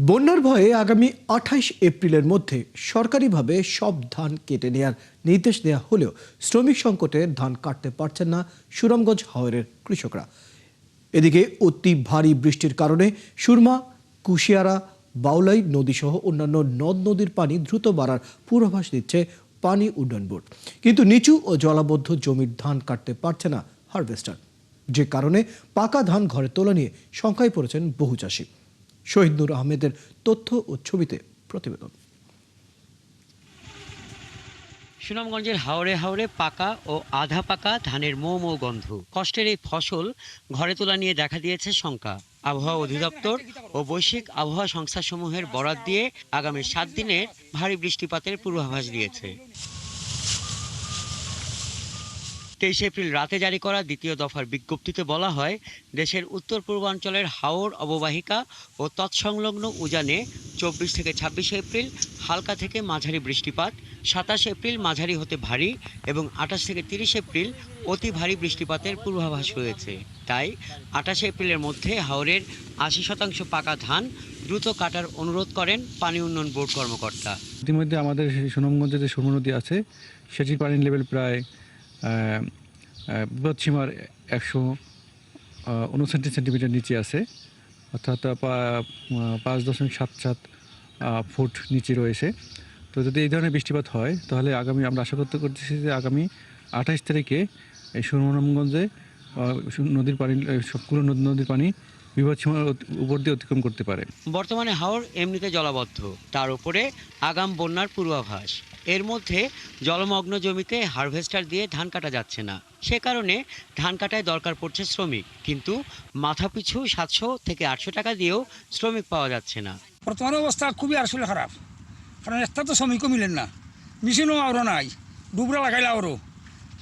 বন্যার ভয়ে আগামী ২৮ এপ্রিলের মধ্যে সরকারিভাবে সব ধান কেটে নেয়ার নির্দেশ দেওয়া হলেও শ্রমিক সংকটে ধান কাটতে পারছেন না সুনামগঞ্জ হাওরের কৃষকরা। এদিকে অতি ভারী বৃষ্টির কারণে সুরমা, কুশিয়ারা, বাউলাই নদীসহ অন্যান্য নদ নদীর পানি দ্রুত বাড়ার পূর্বাভাস দিচ্ছে পানি উন্নয়ন বোর্ড। কিন্তু নিচু ও জলাবদ্ধ জমির ধান কাটতে পারছে না হারভেস্টার, যে কারণে পাকা ধান ঘরে তোলা নিয়ে শঙ্কায় পড়েছেন বহু চাষি। শহীদ নূর আহমেদের তথ্য ও ছবিতে প্রতিবেদন। সুনামগঞ্জের হাওরে হাওরে পাকা ও আধা পাকা ধানের মৌ মৌ গন্ধ। কষ্টের এই ফসল ঘরে তোলা নিয়ে দেখা দিয়েছে শঙ্কা। আবহাওয়া অধিদপ্তর ও বৈশ্বিক আবহাওয়া সংস্থাসমূহের বরাত দিয়ে আগামী ৭ দিনের ভারী বৃষ্টিপাতের পূর্বাভাস দিয়েছে। ২৩ এপ্রিল রাতে জারি করা দ্বিতীয় দফার বিজ্ঞপ্তিতে বলা হয়, দেশের উত্তর পূর্বাঞ্চলের হাওর অববাহিকা ও তৎসংলগ্ন উজানে ২৪ থেকে ২৬ এপ্রিল হালকা থেকে মাঝারি বৃষ্টিপাত, ২৭ এপ্রিল মাঝারি হতে ভারী এবং ২৮ থেকে ৩০ এপ্রিল অতি ভারী বৃষ্টিপাতের পূর্বাভাস রয়েছে। তাই ২৮ এপ্রিলের মধ্যে হাওরের ৮০% পাকা ধান দ্রুত কাটার অনুরোধ করেন পানি উন্নয়ন বোর্ড কর্মকর্তা। ইতিমধ্যে আমাদের সুনামগঞ্জে যে সুরমা নদী আছে সেটির পানির লেভেল প্রায় বিপদসীমার ১59 সেন্টিমিটার নিচে আছে, অর্থাৎ ৫.৭৭ ফুট নিচে রয়েছে। তো যদি এই ধরনের বৃষ্টিপাত হয় তাহলে আমরা আশা করতেছি যে আগামী ২৮ তারিখে এই সুনামগঞ্জে নদীর পানি, সবগুলো নদীর পানি বিপদসীমার উপর দিয়ে অতিক্রম করতে পারে। বর্তমানে হাওর এমনিতে জলাবদ্ধ, তার উপরে আগাম বন্যার পূর্বাভাস। এর মধ্যে জলমগ্ন জমিতে হারভেস্টার দিয়ে ধান কাটা যাচ্ছে না। সে কারণে ধান কাটায় দরকার পড়ছে শ্রমিক, কিন্তু মাথাপিছু ৭০০ থেকে ৮০০ টাকা দিয়েও শ্রমিক পাওয়া যাচ্ছে না। বর্তমান অবস্থা খুবই আসলে খারাপ, কারণ একটা তো শ্রমিকও মিলেন না, মেশিনও আরও নাই, ডুবরা লাগাইলে আরও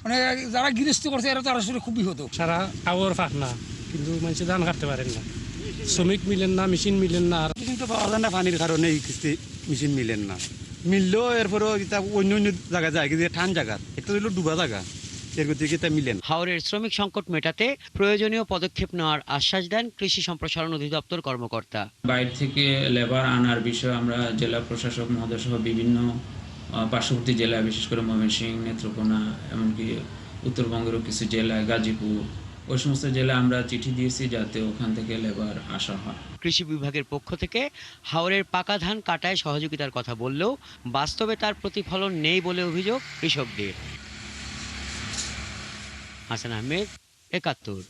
মানে যারা গৃহস্থ করছে এরা তো আসলে খুবই হতো। সারা আবর ফাঁক না, কিন্তু মানুষ ধান কাটতে পারেন না, শ্রমিক মিলেন না, মেশিন মিলেন না। আর কিন্তু পাওয়া যায় না পানির কারণে মেশিন মিলেন না, মিললেও এরপরেও অন্য অন্য জায়গায় যায়, কিন্তু ঠান জায়গা একটা হলো ডুবা জায়গা, এর গতিকে তা মিলেন। হাওরের শ্রমিক সংকট মেটাতে প্রয়োজনীয় পদক্ষেপ নেওয়ার আশ্বাস দেন কৃষি সম্প্রসারণ অধিদপ্তর কর্মকর্তা। বাইরে থেকে লেবার আনার বিষয়ে আমরা জেলা প্রশাসক মহোদয় সহ বিভিন্ন পার্শ্ববর্তী জেলা, বিশেষ করে ময়মনসিংহ, নেত্রকোনা, এমনকি উত্তরবঙ্গেরও কিছু জেলা, গাজীপুর, ওই সমস্ত জেলা আমরা চিঠি দিয়েছি যাতে ওখান থেকে লেবার আসা হয়। কৃষি বিভাগের পক্ষ থেকে হাওরের পাকা ধান কাটায় সহযোগিতার কথা বললেও বাস্তবে তার প্রতিফলন নেই বলে অভিযোগ কৃষকদের। হাসান আহমেদ, ৭১।